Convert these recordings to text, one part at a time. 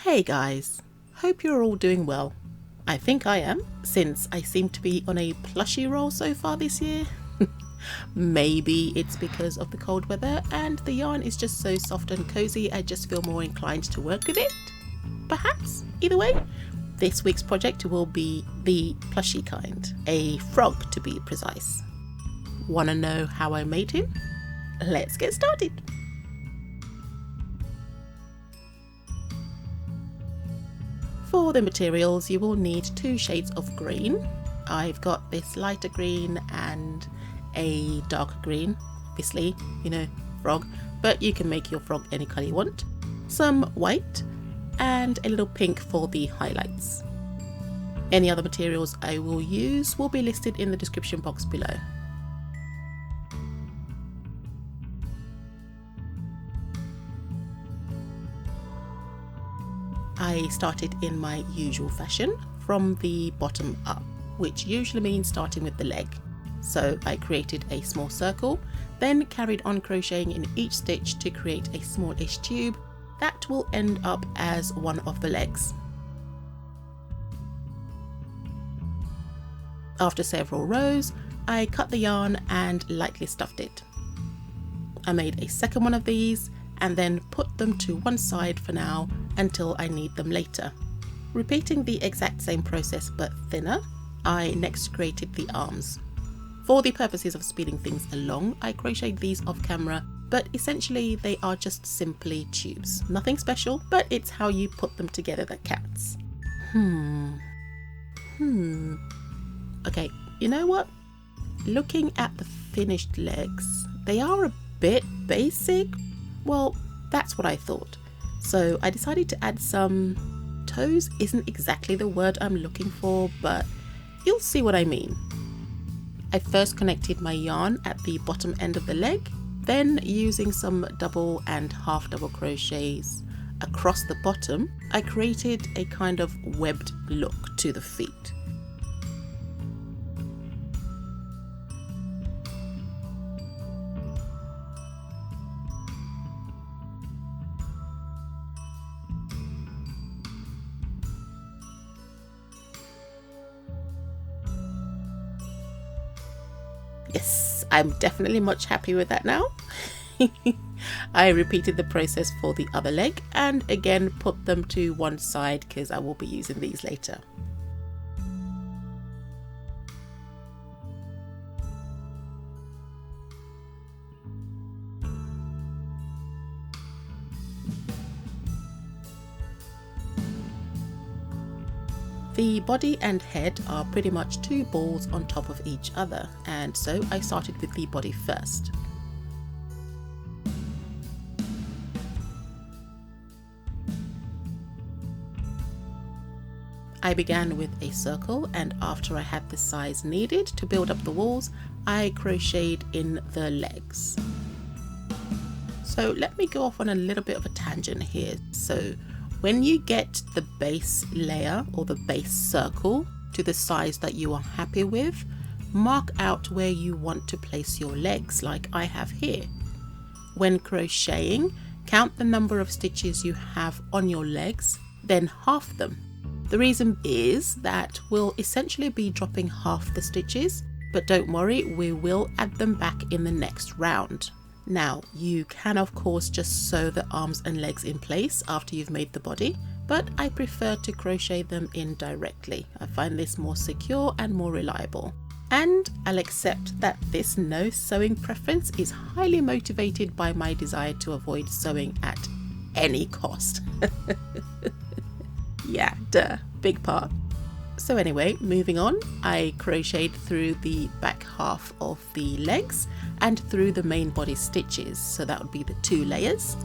Hey guys, hope you're all doing well. I think I am, since I seem to be on a plushie roll so far this year. Maybe it's because of the cold weather and the yarn is just so soft and cozy I just feel more inclined to work with it. Perhaps. Either way, this week's project will be the plushie kind, a frog to be precise. Wanna know how I made him? Let's get started. For the materials, you will need 2 shades of green. I've got this lighter green and a darker green, obviously, frog, but you can make your frog any colour you want. Some white and a little pink for the highlights. Any other materials I will use will be listed in the description box below. I started in my usual fashion, from the bottom up, which usually means starting with the leg. So I created a small circle, then carried on crocheting in each stitch to create a smallish tube that will end up as one of the legs. After several rows, I cut the yarn and lightly stuffed it. I made a second one of these and then put them to one side for now until I need them later. Repeating the exact same process but thinner, I next created the arms. For the purposes of speeding things along, I crocheted these off camera, but essentially they are just simply tubes. Nothing special, but it's how you put them together that counts. Okay, you know what? Looking at the finished legs, they are a bit basic. Well, that's what I thought. So I decided to add some toes. Isn't exactly the word I'm looking for, but you'll see what I mean. I first connected my yarn at the bottom end of the leg, then using some double and half double crochets across the bottom, I created a kind of webbed look to the feet. Yes, I'm definitely much happier with that now. I repeated the process for the other leg and again put them to one side because I will be using these later. The body and head are pretty much 2 balls on top of each other, and so I started with the body first. I began with a circle, and after I had the size needed to build up the walls, I crocheted in the legs. So let me go off on a little bit of a tangent here. So when you get the base layer or the base circle to the size that you are happy with, mark out where you want to place your legs like I have here. When crocheting, count the number of stitches you have on your legs, then half them. The reason is that we'll essentially be dropping half the stitches, but don't worry, we will add them back in the next round. Now, you can of course just sew the arms and legs in place after you've made the body, but I prefer to crochet them in directly. I find this more secure and more reliable. And I'll accept that this no sewing preference is highly motivated by my desire to avoid sewing at any cost. Yeah, duh, big part. So anyway, moving on, I crocheted through the back half of the legs and through the main body stitches, so that would be the 2 layers.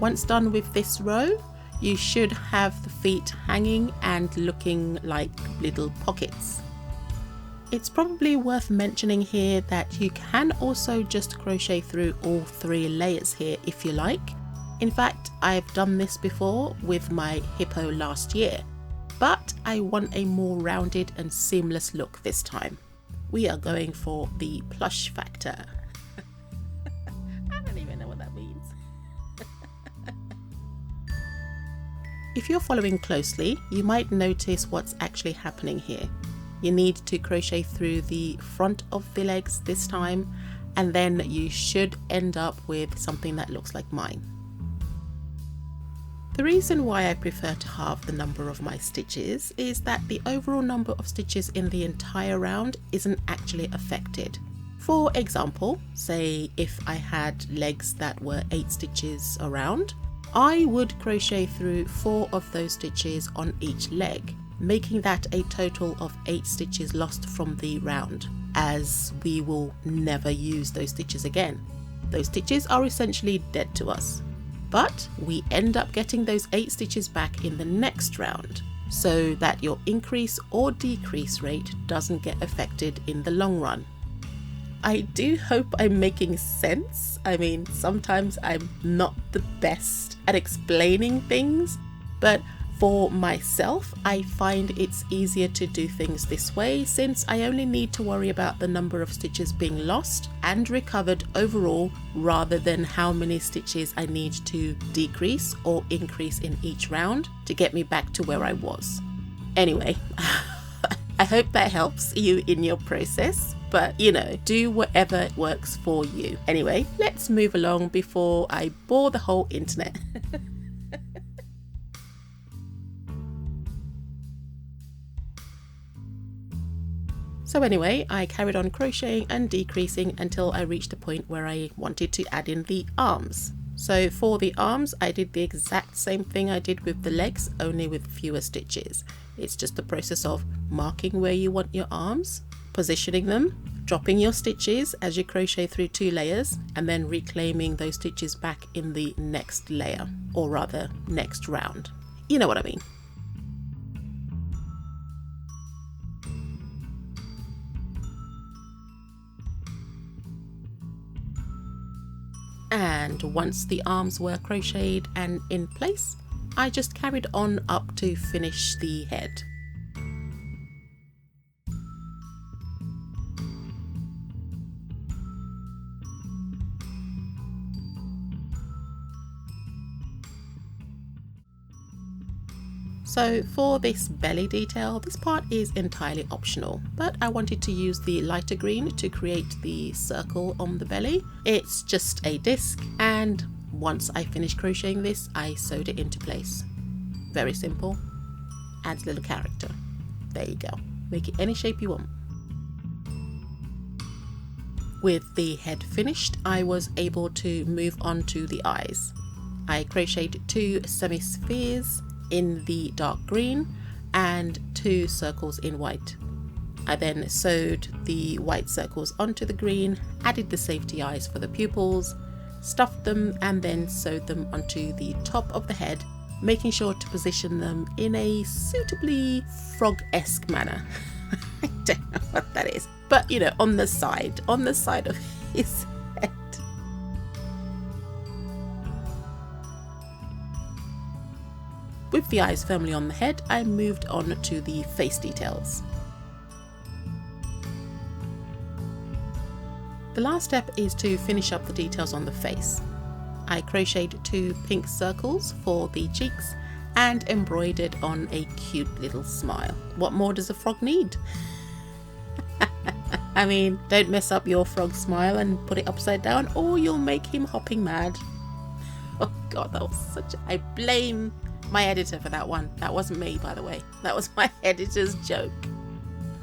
Once done with this row, you should have the feet hanging and looking like little pockets. It's probably worth mentioning here that you can also just crochet through all 3 layers here if you like. In fact, I've done this before with my hippo last year, but I want a more rounded and seamless look this time. We are going for the plush factor. I don't even know what that means. If you're following closely, you might notice what's actually happening here. You need to crochet through the front of the legs this time, and then you should end up with something that looks like mine. The reason why I prefer to halve the number of my stitches is that the overall number of stitches in the entire round isn't actually affected. For example, say if I had legs that were 8 stitches around, I would crochet through 4 of those stitches on each leg, making that a total of 8 stitches lost from the round, as we will never use those stitches again. Those stitches are essentially dead to us, but we end up getting those 8 stitches back in the next round, so that your increase or decrease rate doesn't get affected in the long run. I do hope I'm making sense. I mean, sometimes I'm not the best at explaining things, but for myself, I find it's easier to do things this way, since I only need to worry about the number of stitches being lost and recovered overall, rather than how many stitches I need to decrease or increase in each round to get me back to where I was. Anyway, I hope that helps you in your process, but you know, do whatever works for you. Anyway, let's move along before I bore the whole internet. So anyway, I carried on crocheting and decreasing until I reached the point where I wanted to add in the arms. So for the arms, I did the exact same thing I did with the legs, only with fewer stitches. It's just the process of marking where you want your arms, positioning them, dropping your stitches as you crochet through 2 layers, and then reclaiming those stitches back in the next layer, or rather next round. You know what I mean. And once the arms were crocheted and in place, I just carried on up to finish the head. So for this belly detail, this part is entirely optional, but I wanted to use the lighter green to create the circle on the belly. It's just a disc, and once I finished crocheting this, I sewed it into place. Very simple, adds a little character. There you go, make it any shape you want. With the head finished, I was able to move on to the eyes. I crocheted 2 semi-spheres in the dark green and 2 circles in white. I then sewed the white circles onto the green, added the safety eyes for the pupils, stuffed them, and then sewed them onto the top of the head, making sure to position them in a suitably frog-esque manner. I don't know what that is, but you know, on the side of his head. With the eyes firmly on the head, I moved on to the face details. The last step is to finish up the details on the face. I crocheted 2 pink circles for the cheeks and embroidered on a cute little smile. What more does a frog need? I mean, don't mess up your frog smile and put it upside down, or you'll make him hopping mad. Oh god, that was such I blame my editor for that one. That wasn't me, by the way. That was my editor's joke.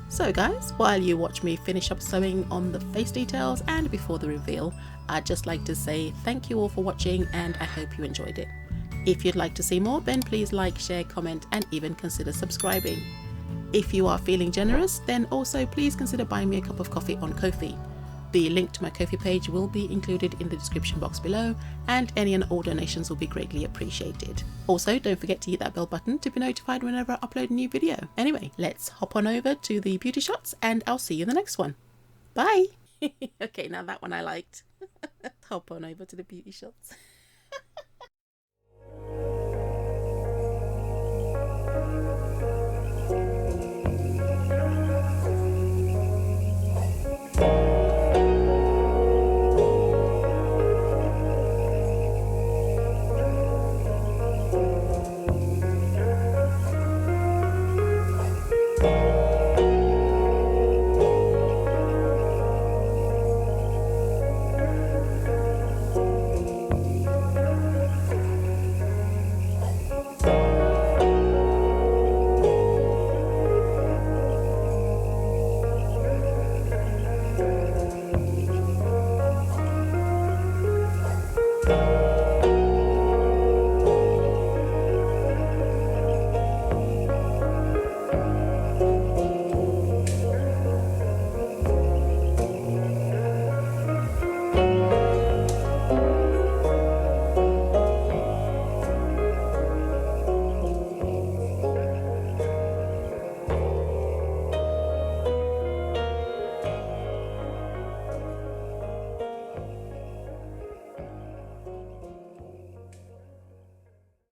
So guys, while you watch me finish up sewing on the face details and before the reveal, I'd just like to say thank you all for watching, and I hope you enjoyed it. If you'd like to see more, then please like, share, comment, and even consider subscribing. If you are feeling generous, then also please consider buying me a cup of coffee on Ko-fi. The link to my Ko-fi page will be included in the description box below, and any and all donations will be greatly appreciated. Also, don't forget to hit that bell button to be notified whenever I upload a new video. Anyway, let's hop on over to the beauty shots, and I'll see you in the next one. Bye! Okay, now that one I liked. Hop on over to the beauty shots.